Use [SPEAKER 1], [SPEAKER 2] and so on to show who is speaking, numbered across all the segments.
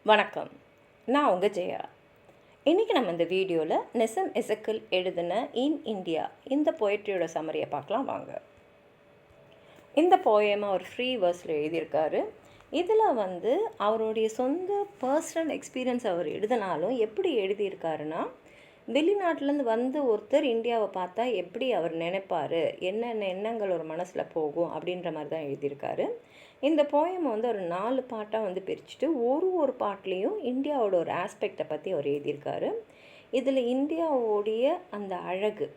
[SPEAKER 1] வணக்கம். நான் உங்கள் ஜெயா. இன்றைக்கி நம்ம இந்த வீடியோவில் நெசம் எசக்கில் எழுதின இன் இந்தியா இந்த போயட்ரியோட சம்மரியை பார்க்கலாம் வாங்க. இந்த போயமை அவர் ஃப்ரீ வேர்ஸில் எழுதியிருக்காரு. இதில் அவருடைய சொந்த பர்சனல் எக்ஸ்பீரியன்ஸ் அவர் எழுதினாலும் எப்படி எழுதியிருக்காருன்னா, வெளிநாட்டிலேருந்து ஒருத்தர் இந்தியாவை பார்த்தா எப்படி அவர் நினைப்பார், என்னென்ன எண்ணங்கள் ஒரு மனசில் போகும் அப்படின்ற மாதிரி தான் எழுதியிருக்காரு. இந்த போயம் ஒரு 4 பாட்டாக பிரிச்சுட்டு ஒரு பாட்லேயும் இந்தியாவோட ஒரு ஆஸ்பெக்டை பற்றி அவர் எழுதியிருக்காரு. இதில் இந்தியாவோடைய அந்த அழகு,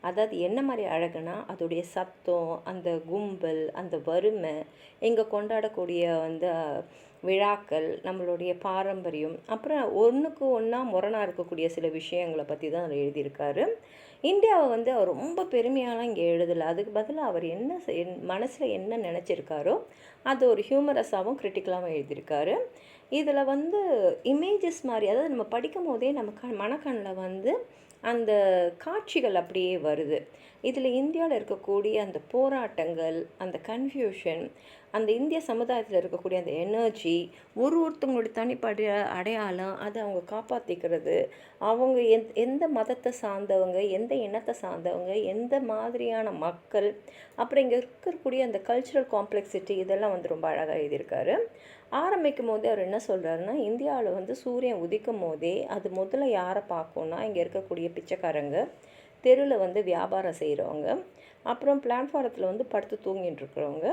[SPEAKER 1] அதாவது என்ன மாதிரி அழகுனா அதோடைய சத்தம், அந்த கும்பல், அந்த வறுமை, இங்கே கொண்டாடக்கூடிய விழாக்கள், நம்மளுடைய பாரம்பரியம், அப்புறம் ஒன்றுக்கு ஒன்றா முரணாக இருக்கக்கூடிய சில விஷயங்களை பற்றி தான் அவர் எழுதியிருக்காரு. இந்தியாவை அவர் ரொம்ப பெருமையாலாம் இங்கே எழுதலை. அதுக்கு பதிலாக அவர் மனசில் என்ன நினச்சிருக்காரோ அது ஒரு ஹியூமரஸாகவும் கிரிட்டிக்கலாகவும் எழுதியிருக்காரு. இதில் இமேஜஸ் மாதிரி, அதாவது நம்ம படிக்கும் போதே நம்ம மனக்கண்ணில் அந்த காட்சிகள் அப்படியே வருது. இதில் இந்தியாவில் இருக்கக்கூடிய அந்த போராட்டங்கள், அந்த கன்ஃபியூஷன், அந்த இந்திய சமுதாயத்தில் இருக்கக்கூடிய அந்த எனர்ஜி, ஒருத்தவங்களுடைய தனிப்பட்ட அடையாளம், அதை அவங்க காப்பாற்றிக்கிறது, அவங்க எந்த மதத்தை சார்ந்தவங்க, எந்த இனத்தை சார்ந்தவங்க, எந்த மாதிரியான மக்கள், அப்புறம் இங்கே இருக்கக்கூடிய அந்த கல்ச்சுரல் காம்ப்ளெக்சிட்டி, இதெல்லாம் ரொம்ப அழகாக எழுதியிருக்காரு. ஆரம்பிக்கும் போதே அவர் என்ன சொல்கிறாருன்னா, இந்தியாவில் சூரியன் உதிக்கும் போதே அது முதல்ல யாரை பார்க்கும்னா, இங்கே இருக்கக்கூடிய பிச்சைக்காரங்க, தெருவில் வியாபாரம் செய்கிறவங்க, அப்புறம் பிளாட்ஃபாரத்தில் படுத்து தூங்கிட்டு இருக்கிறவங்க,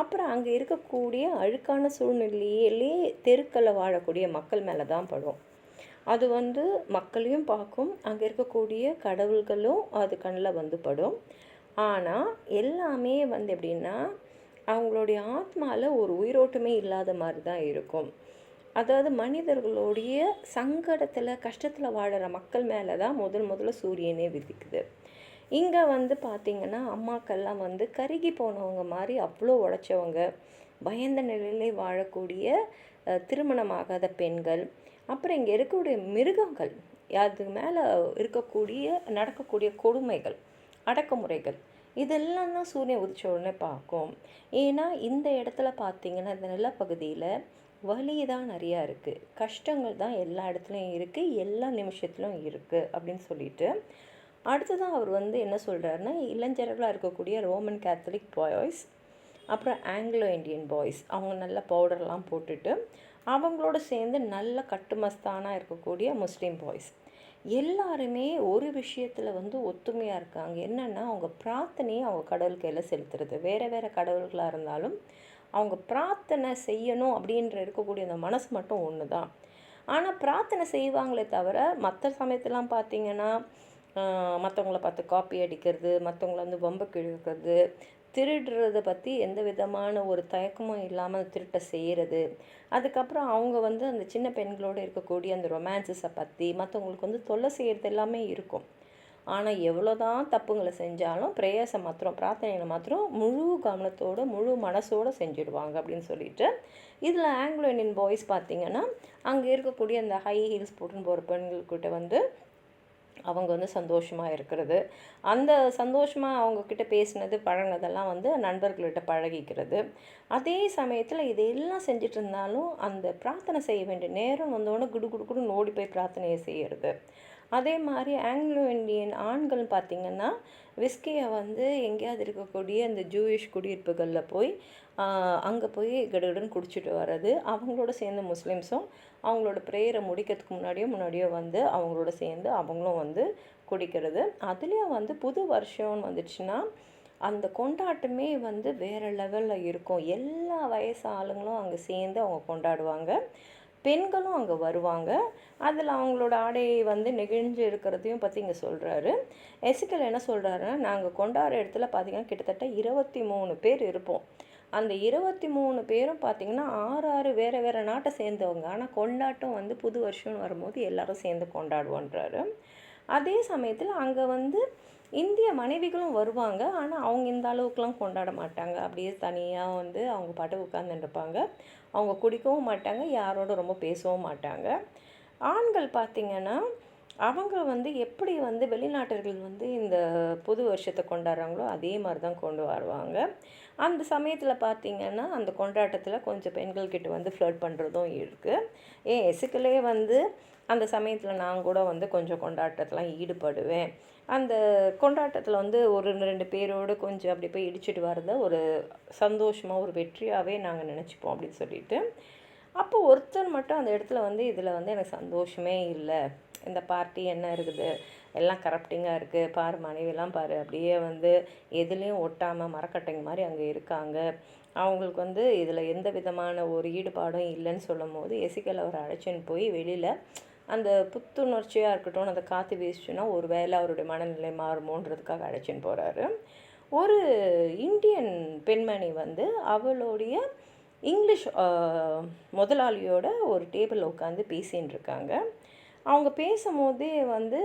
[SPEAKER 1] அப்புறம் அங்கே இருக்கக்கூடிய அழுக்கான சூழ்நிலையிலே தெருக்களில் வாழக்கூடிய மக்கள் மேலே தான் படும். அது மக்களையும் பார்க்கும், அங்கே இருக்கக்கூடிய கடவுள்களும் அது கண்ணில் படும். ஆனால் எல்லாமே எப்படின்னா, அவங்களுடைய ஆத்மாவில் ஒரு உயிரோட்டமே இல்லாத மாதிரி தான் இருக்கும். அதாவது மனிதர்களுடைய சங்கடத்தில், கஷ்டத்தில் வாழற மக்கள் மேலே தான் முதல்ல சூரியனே விதிக்குது. இங்கே பார்த்திங்கன்னா அம்மாக்கள்லாம் கருகி போனவங்க மாதிரி அவ்வளோ உழைச்சவங்க, பயந்த நிலையிலே வாழக்கூடிய திருமணமாகாத பெண்கள், அப்புறம் இங்கே இருக்கக்கூடிய மிருகங்கள், அதுக்கு மேலே நடக்கக்கூடிய கொடுமைகள், அடக்குமுறைகள், இதெல்லாம் தான் சூரியன் உதிச்ச உடனே பார்க்கும். ஏன்னா இந்த இடத்துல பார்த்திங்கன்னா இந்த நிலப்பகுதியில் வலி தான் நிறையா இருக்குது, கஷ்டங்கள் தான் எல்லா இடத்துலையும் இருக்குது, எல்லா நிமிஷத்துலையும் இருக்குது அப்படின்னு சொல்லிட்டு அடுத்ததான் அவர் என்ன சொல்கிறாருன்னா, இளைஞர்களாக இருக்கக்கூடிய ரோமன் கேத்தலிக் பாய்ஸ், அப்புறம் ஆங்கிலோ இண்டியன் பாய்ஸ், அவங்க நல்ல பவுடர்லாம் போட்டுட்டு அவங்களோட சேர்ந்து நல்ல கட்டுமஸ்தானாக இருக்கக்கூடிய முஸ்லீம் பாய்ஸ், எல்லாருமே ஒரு விஷயத்தில் ஒத்துமையாக இருக்காங்க. என்னென்னா, அவங்க பிரார்த்தனையை அவங்க கடவுள் கையில் செலுத்துறது. வேறு வேறு கடவுள்களாக இருந்தாலும் அவங்க பிரார்த்தனை செய்யணும் அப்படின்ற இருக்கக்கூடிய அந்த மனசு மட்டும் ஒன்று தான். ஆனால் பிரார்த்தனை செய்வாங்களே தவிர மற்ற சமயத்துலாம் பார்த்திங்கன்னா மற்றவங்கள பார்த்து காப்பி அடிக்கிறது, மற்றவங்கள வம்புக்கு இழுக்கிறது, திருடுறதை பற்றி எந்த விதமான ஒரு தயக்கமும் இல்லாமல் திருட்டை செய்கிறது, அதுக்கப்புறம் அவங்க அந்த சின்ன பெண்களோடு இருக்கக்கூடிய அந்த ரொமான்சஸை பற்றி மற்றவங்களுக்கு தொல்லை செய்கிறது எல்லாமே இருக்கும். ஆனால் எவ்வளோ தான் தப்புங்களை செஞ்சாலும் ப்ரேயர்ஸை மாத்திரம், பிரார்த்தனைகளை மாத்திரம் முழு கவனத்தோடு முழு மனசோடு செஞ்சுடுவாங்க அப்படின்னு சொல்லிட்டு, இதில் ஆங்கிலோ இண்டியன் பாய்ஸ் பார்த்திங்கன்னா அங்கே இருக்கக்கூடிய அந்த ஹை ஹீல்ஸ் போட்டுன்னு போகிற பெண்கள்கிட்ட அவங்க சந்தோஷமாக இருக்கிறது, அந்த சந்தோஷமாக அவங்கக்கிட்ட பேசினது பழகினதெல்லாம் நண்பர்கள்கிட்ட பழகிக்கிறது. அதே சமயத்தில் இதையெல்லாம் செஞ்சுட்டு இருந்தாலும் அந்த பிரார்த்தனை செய்ய வேண்டிய நேரம் வந்தோடனே குடுன்னு ஓடி போய் பிரார்த்தனையை செய்கிறது. அதே மாதிரி ஆங்கிலோ இண்டியன் ஆண்கள் பார்த்திங்கன்னா விஸ்கியை எங்கேயாவது இருக்கக்கூடிய அந்த ஜூயிஷ் குடியிருப்புகளில் போய் அங்கே போய் கடகடன்னு குடிச்சிட்டு வர்றது, அவங்களோட சேர்ந்து முஸ்லீம்ஸும் அவங்களோட ப்ரேயரை முடிக்கிறதுக்கு முன்னாடியோ அவங்களோட சேர்ந்து அவங்களும் குடிக்கிறது. அதுலேயும் புது வருஷம்னு வந்துடுச்சுன்னா அந்த கொண்டாட்டமே வேறு லெவலில் இருக்கும். எல்லா வயசு ஆளுங்களும் அங்கே சேர்ந்து அவங்க கொண்டாடுவாங்க, பெண்களும் அங்கே வருவாங்க. அதில் அவங்களோட ஆடையை நெகிழ்ந்து இருக்கிறதையும் பற்றி இங்கே சொல்கிறாரு. எசக்கில் என்ன சொல்கிறாருன்னா, நாங்கள் கொண்டாடுற இடத்துல பார்த்திங்கன்னா கிட்டத்தட்ட 23 பேர் இருப்போம். அந்த 23 பேரும் பார்த்திங்கன்னா 6 வேறு நாட்டை சேர்ந்தவங்க. ஆனால் கொண்டாட்டம் புது வருஷம்னு வரும்போது எல்லோரும் சேர்ந்து கொண்டாடுவோன்றாரு. அதே சமயத்தில் அங்கே இந்திய மனைவிகளும் வருவாங்க. ஆனால் அவங்க இந்த அளவுக்குலாம் கொண்டாட மாட்டாங்க. அப்படியே தனியாக அவங்க பாட்டுக்கு உட்காந்துருப்பாங்க. அவங்க குடிக்கவும் மாட்டாங்க, யாரோட ரொம்ப பேசவும் மாட்டாங்க. ஆண்கள் பார்த்திங்கன்னா அவங்க வந்து எப்படி வந்து வெளிநாட்டர்கள் வந்து இந்த புது வருஷத்தை கொண்டாடுறாங்களோ அதே மாதிரி தான் கொண்டு வருவாங்க. அந்த சமயத்தில் பார்த்திங்கன்னா அந்த கொண்டாட்டத்தில் கொஞ்சம் பெண்கள்கிட்ட வந்து ஃப்ளர்ட் பண்ணுறதும் இருக்குது. எசுக்கலே வந்து அந்த சமயத்தில் நான் கூட வந்து கொஞ்சம் கொண்டாட்டத்தெலாம் ஈடுபடுவேன். அந்த கொண்டாட்டத்தில் வந்து ஒரு 2 பேரோடு கொஞ்சம் அப்படி போய் இடிச்சிட்டு வரத ஒரு சந்தோஷமாக ஒரு வெற்றியாகவே நாங்கள் நினச்சிப்போம் அப்படின்னு சொல்லிட்டு. அப்போ ஒருத்தர் மட்டும் அந்த இடத்துல வந்து இதில் வந்து எனக்கு சந்தோஷமே இல்லை, இந்த பார்ட்டி என்ன இருக்குது, எல்லாம் கரப்டிங்காக இருக்குது, பாரு மனைவியெல்லாம் பாரு அப்படியே வந்து எதுலேயும் ஒட்டாமல் மரக்கட்டைங்க மாதிரி அங்கே இருக்காங்க, அவங்களுக்கு வந்து இதில் எந்த விதமான ஒரு ஈடுபாடும் இல்லைன்னு சொல்லும் போது எசிக்கல் அவரை அழைச்சின்னு போய் வெளியில் அந்த புத்துணர்ச்சியாக இருக்கட்டும், அந்த காற்று வீசுச்சுன்னா ஒரு வேளை அவருடைய மனநிலை மாறுமோன்றதுக்காக அழைச்சின்னு போகிறாரு. ஒரு இந்தியன் பெண்மணி வந்து அவளுடைய இங்கிலீஷ் முதலாளியோட ஒரு டேபிளில் உட்காந்து பேசின்னு இருக்காங்க. அவங்க பேசும்போதே வந்து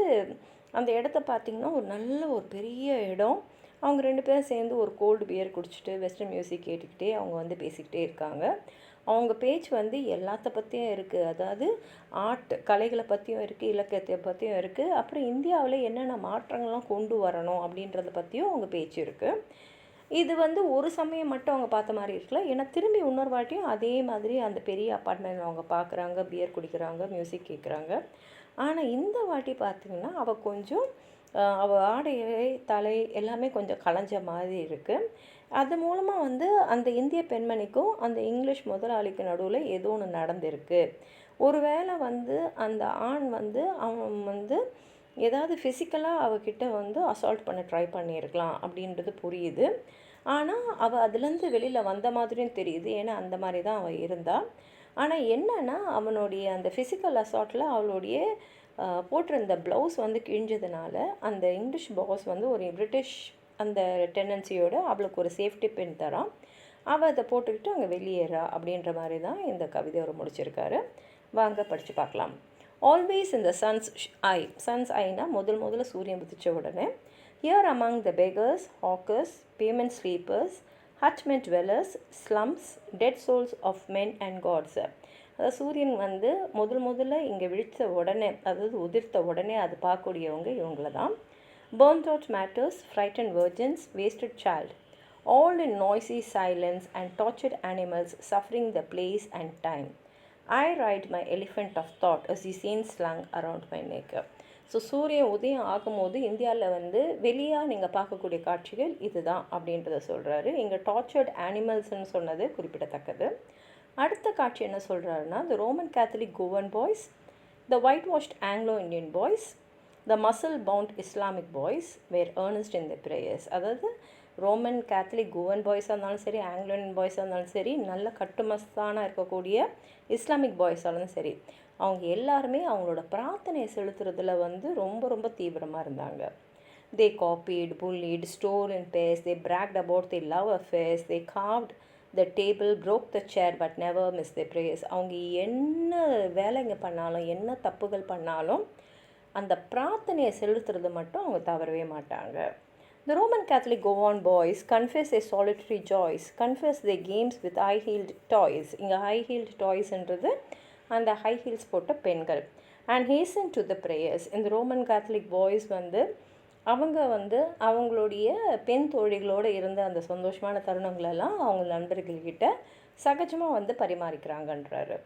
[SPEAKER 1] அந்த இடத்த பார்த்திங்கன்னா ஒரு நல்ல ஒரு பெரிய இடம். அவங்க 2 பேரும் சேர்ந்து ஒரு கோல்டு பியர் குடிச்சிட்டு வெஸ்டர்ன் மியூசிக் கேட்டுக்கிட்டே அவங்க வந்து பேசிக்கிட்டே இருக்காங்க. அவங்க பேச்சு வந்து எல்லாத்த பற்றியும் இருக்குது, அதாவது ஆர்ட் கலைகளை பற்றியும் இருக்குது, இலக்கியத்தை பற்றியும் இருக்குது, அப்புறம் இந்தியாவில் என்னென்ன மாற்றங்கள்லாம் கொண்டு வரணும் அப்படின்றத பற்றியும் அவங்க பேச்சு இருக்குது. இது வந்து ஒரு சமயம் மட்டும் அவங்க பார்த்த மாதிரி இருக்கல, ஏன்னா திரும்பி இன்னொரு வாட்டியும் அதே மாதிரி அந்த பெரிய அப்பார்ட்மெண்ட் அவங்க பார்க்குறாங்க, பியர் குடிக்கிறாங்க, மியூசிக் கேட்குறாங்க. ஆனால் இந்த வாட்டி பார்த்திங்கன்னா அவள் கொஞ்சம் அவள் ஆடை தலை எல்லாமே கொஞ்சம் கலைஞ்ச மாதிரி இருக்குது. அது மூலமாக வந்து அந்த இந்திய பெண்மணிக்கும் அந்த இங்கிலீஷ் முதலாளிக்கு நடுவில் ஏதோ ஒன்று நடந்திருக்கு. ஒருவேளை வந்து அந்த ஆண் வந்து அவன் வந்து ஏதாவது ஃபிசிக்கலாக அவகிட்ட வந்து அசால்ட் பண்ண ட்ரை பண்ணியிருக்கலாம் அப்படின்றது புரியுது. ஆனால் அவள் அதுலேருந்து வெளியில் வந்த மாதிரியும் தெரியுது, ஏன்னா அந்த மாதிரி தான் அவள் இருந்தாள். ஆனால் என்னென்னா அவனுடைய அந்த ஃபிசிக்கல் அசால்ட்டில் அவளுடைய போட்டிருந்த ப்ளவுஸ் வந்து கிழிஞ்சதுனால அந்த இங்கிலீஷ் பாஸ் வந்து ஒரு பிரிட்டிஷ் அந்த டெண்டன்சியோடு அவளுக்கு ஒரு சேஃப்டி பின் தரான். அவள் அதை போட்டுக்கிட்டு அங்கே வெளியேறா அப்படின்ற மாதிரி தான் இந்த கவிதை அவர் முடிச்சிருக்காரு. வாங்க படித்து பார்க்கலாம். Always in the sons Aina முதல்ல சூரியன் உதிச்ச உடனே. Here among the beggars, hawkers, pavement sleepers, hutment dwellers, slums, dead souls of men and gods. அதாவது சூரியன் வந்து முதல்ல இங்கே விழித்த உடனே, அதாவது உதிர்த்த உடனே அது பார்க்கக்கூடியவங்க இவங்கள தான். burnt out matters, frightened virgins, wasted child, all in noisy silence and tortured animals suffering the place and time. I ride my elephant of thought as the scene slung around my neck. So சூரியன் உதயம் ஆகும்போது இந்தியாவில் வந்து வெளியாக நீங்கள் பார்க்கக்கூடிய காட்சிகள் இதுதான் அப்படின்றத சொல்கிறாரு. இங்கே டார்ச்சர்ட் அனிமல்ஸ்ன்னு சொன்னது குறிப்பிடத்தக்கது. அடுத்த காட்சி என்ன சொல்கிறாருன்னா, the Roman Catholic Goan boys, the white washed Anglo Indian boys, the muscle bound Islamic boys were earnest in the prayers. அதாவது ரோமன் கேத்தலிக் கோவன் பாய்ஸாக இருந்தாலும் சரி, ஆங்கிலோ இண்டியன் பாய்ஸாக இருந்தாலும் சரி, நல்ல கட்டுமஸ்தானாக இருக்கக்கூடிய இஸ்லாமிக் பாய்ஸாலும் சரி, அவங்க எல்லாருமே அவங்களோட பிரார்த்தனையை செலுத்துறதுல வந்து ரொம்ப தீவிரமாக இருந்தாங்க. They gossiped, bullied, stare in face, they bragged about the love affairs, they caught the table, broke the chair, but never miss the prayers. அவங்க என்ன வேலைங்க பண்ணாலும், என்ன தப்புகள் பண்ணாலும், அந்த பிரார்த்தனையை செலுத்துறது மட்டும் அவங்க தவறவே மாட்டாங்க. The Roman Catholic Govan boys confess their solitary joys, confess their games with high-heeled toys. இங்கே high-heeled toysன்றது அந்த ஹை ஹீல்ஸ் போட்ட பெண்கள். And hasten to the prayers. இந்த ரோமன் கேத்தலிக் பாய்ஸ் வந்து அவங்க வந்து அவங்களுடைய பெண் தோழிகளோடு இருந்த அந்த சந்தோஷமான தருணங்களெல்லாம் அவங்க நண்பர்கள்கிட்ட சகஜமாக வந்து பரிமாறிக்கிறாங்கன்றாரு.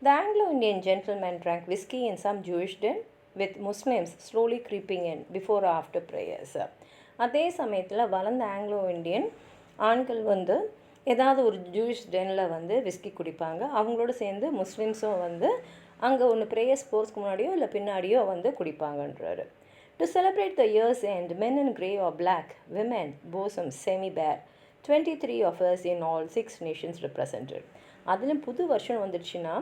[SPEAKER 1] The Anglo Indian gentleman drank whisky in some Jewish den with Muslims slowly creeping in before after prayers. அதே சமயத்தில் வளர்ந்த ஆங்கிலோ இண்டியன் ஆண்கள் வந்து ஏதாவது ஒரு ஜூயிஷ் டெனில் வந்து விஸ்கி குடிப்பாங்க. அவங்களோட சேர்ந்து முஸ்லீம்ஸும் வந்து அங்கே ஒன்று ப்ரேயர்ஸ் போகிறதுக்கு முன்னாடியோ இல்லை பின்னாடியோ வந்து குடிப்பாங்கன்றாரு. To celebrate the years and men in grey or black, women bosom semi bare, 23 of us in all 6 nations represented. அதிலும் புது வருஷம் வந்துடுச்சுன்னா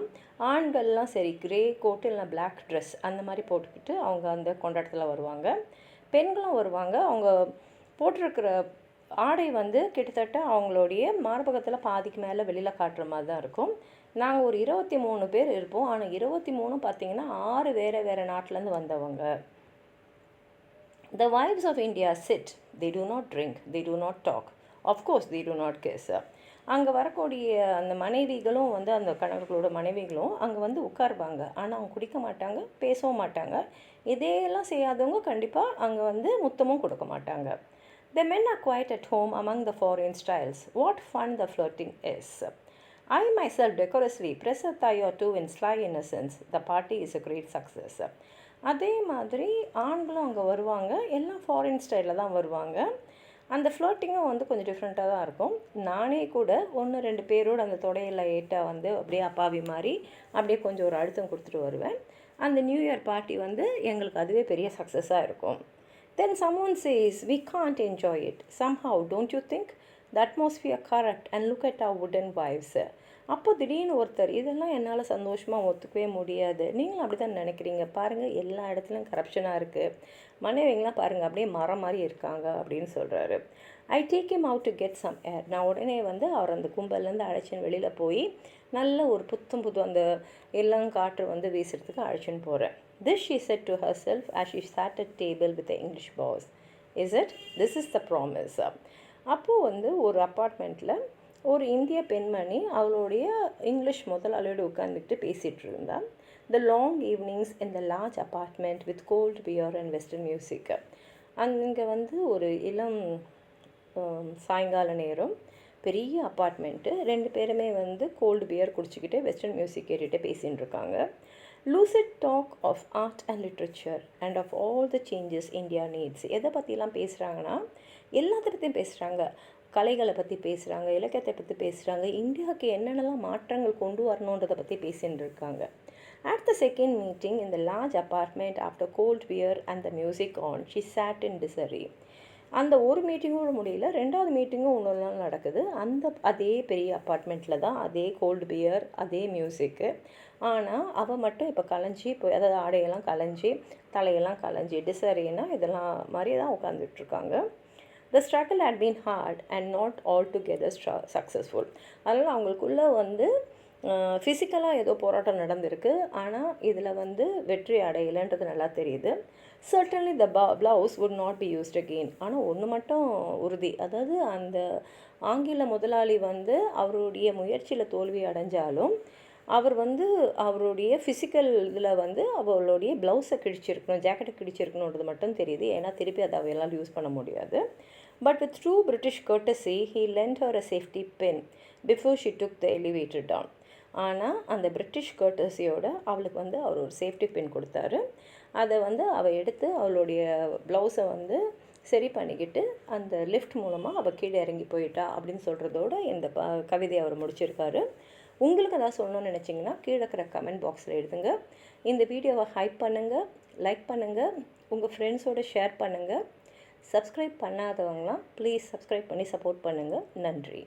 [SPEAKER 1] ஆண்கள்லாம் சரி கிரே கோட்டு இல்லை பிளாக் ட்ரெஸ் அந்த மாதிரி போட்டுக்கிட்டு அவங்க அந்த கொண்டாட்டத்தில் வருவாங்க. பெண்களும் வருவாங்க. அவங்க போட்டிருக்கிற ஆடை வந்து கிட்டத்தட்ட அவங்களுடைய மார்பகத்தில் பாதிக்கு மேலே வெளியில் காட்டுற மாதிரி தான் இருக்கும். நாங்கள் ஒரு 23 பேர் இருப்போம். ஆனால் 23 பார்த்திங்கன்னா 6 வேறு நாட்டிலேருந்து வந்தவங்க. The wives of India sit, they do not drink, they do not talk, of course they do not kiss. அங்கே வரக்கூடிய அந்த மனைவிகளும் வந்து அந்த கணவர்களோட மனைவிகளும் அங்கே வந்து உட்காருவாங்க. ஆனால் அவங்க குடிக்க மாட்டாங்க, பேசவும் மாட்டாங்க. இதையெல்லாம் செய்யாதவங்க கண்டிப்பாக அங்கே வந்து முத்தமும் கொடுக்க மாட்டாங்க. The men are quiet at home among the foreign styles. What fun the flirting is. I myself decorously press a thigh or two in sly innocence. The party is a great success. அதே மாதிரி ஆண்களும் அங்கே வருவாங்க. எல்லாம் foreign ஸ்டைலில் தான் வருவாங்க. அந்த ஃப்ளர்ட்டிங்கும் வந்து கொஞ்சம் டிஃப்ரெண்ட்டாக தான் இருக்கும். நானே கூட 1, 2 பேரோடு அந்த தொடையில் ஏட்டாக வந்து அப்படியே அப்பாவி மாதிரி அப்படியே கொஞ்சம் ஒரு அழுத்தம் கொடுத்துட்டு வருவேன். அந்த நியூ இயர் பார்ட்டி வந்து எங்களுக்கு அதுவே பெரிய சக்ஸஸாக இருக்கும். Then someone says, we can't enjoy it. Somehow, don't you think? The atmosphere corrupt and look at our wooden wives. அப்போ திடீர்னு ஒருத்தர், இதெல்லாம் என்னால் சந்தோஷமாக ஒத்துக்கவே முடியாது, நீங்களும் அப்படி தான் நினைக்கிறீங்க, பாருங்கள் எல்லா இடத்துலையும் கரப்ஷனாக இருக்குது, மனைவிங்களாம் பாருங்கள் அப்படியே மரம் மாதிரி இருக்காங்க அப்படின்னு சொல்கிறாரு. I take him out to get some air. நான் உடனே வந்து அவர் அந்த கும்பல்லேருந்து அழைச்சின்னு வெளியில் போய் நல்ல ஒரு புது அந்த இளங்காற்று வந்து வீசுறதுக்கு அழைச்சின்னு போகிறேன். This she said to herself as she sat at table with the English boss. Is it? This is the promise. அப்போது வந்து ஒரு அப்பார்ட்மெண்ட்டில் ஒரு இந்திய பெண்மணி அவளுடைய இங்கிலீஷ் முதலாளியோடு உட்காந்துக்கிட்டு பேசிகிட்டு இருந்தாள். The long evenings in the large apartment with cold beer and western music. அங்கே வந்து ஒரு இளம் சாயங்கால நேரம், பெரிய அப்பார்ட்மெண்ட்டு, 2 பேருமே வந்து கோல்டு பியர் குடிச்சிக்கிட்டு வெஸ்டர்ன் மியூசிக் கேட்டுகிட்டே பேசின்னு இருக்காங்க. Lucid talk of art and literature and of all the changes India needs. எதை பற்றிலாம் பேசுகிறாங்கன்னா எல்லாத்தை பற்றியும் பேசுகிறாங்க. கலைகளை பற்றி பேசுகிறாங்க, இலக்கியத்தை பற்றி பேசுகிறாங்க, இந்தியாவுக்கு என்னென்னலாம் மாற்றங்கள் கொண்டு வரணுன்றதை பற்றி பேசின்னு இருக்காங்க. At the second meeting in the large apartment, after cold beer and the music on, she sat in disarray. அந்த ஒரு மீட்டிங்கும் முடியல, 2வது மீட்டிங்கும் இன்னொரு நாள் நடக்குது. அதே பெரிய அப்பார்ட்மெண்ட்டில் தான், அதே கோல்டு பியர், அதே மியூசிக்கு. ஆனால் அவள் மட்டும் இப்போ கலைஞ்சி போய், அதாவது ஆடையெல்லாம் கலைஞ்சி, தலையெல்லாம் கலைஞ்சி, டிசரேனா இதெல்லாம் மாதிரி தான் உட்காந்துட்ருக்காங்க. The struggle had been hard and not altogether successful. அதனால் அவங்களுக்குள்ளே வந்து ஃபிசிக்கலாக ஏதோ போராட்டம் நடந்திருக்கு, ஆனால் இதில் வந்து வெற்றி அடையலைன்றது நல்லா தெரியுது. Certainly the blouse would not be used again. ஆனால் ஒன்று மட்டும் உறுதி, அதாவது அந்த ஆங்கில முதலாளி வந்து அவருடைய முயற்சியில் தோல்வி அடைஞ்சாலும் அவர் வந்து அவருடைய ஃபிசிக்கல் இதில் வந்து அவளுடைய ப்ளவுஸை கிழிச்சிருக்கணும், ஜாக்கெட்டை கிழிச்சிருக்கணுன்றது மட்டும் தெரியுது. ஏன்னா திருப்பி அதை அவையெல்லாம் யூஸ் பண்ண முடியாது. But with true British courtesy, he lent her a safety pin before she took the elevator down. ஆனால் அந்த பிரிட்டிஷ் கர்ட்டஸியோட அவளுக்கு வந்து அவர் ஒரு சேஃப்டி பின் கொடுத்தாரு. அதை வந்து அவள் எடுத்து அவளுடைய ப்ளவுஸை வந்து சரி பண்ணிக்கிட்டு அந்த லிஃப்ட் மூலமாக அவள் கீழே இறங்கி போயிட்டா அப்படின்னு சொல்கிறதோடு இந்த கவிதையை அவர் முடிச்சிருக்காரு. உங்களுக்கு எதாவது சொல்லணும்னு நினச்சிங்கன்னா கீழே இருக்கிற கமெண்ட் பாக்ஸில் எழுதுங்க. இந்த வீடியோவை ஹைப் பண்ணுங்கள், லைக் பண்ணுங்கள், உங்கள் ஃப்ரெண்ட்ஸோடு ஷேர் பண்ணுங்கள். சப்ஸ்கிரைப் பண்ணாதவங்களாம் ப்ளீஸ் சப்ஸ்கிரைப் பண்ணி சப்போர்ட் பண்ணுங்கள். நன்றி.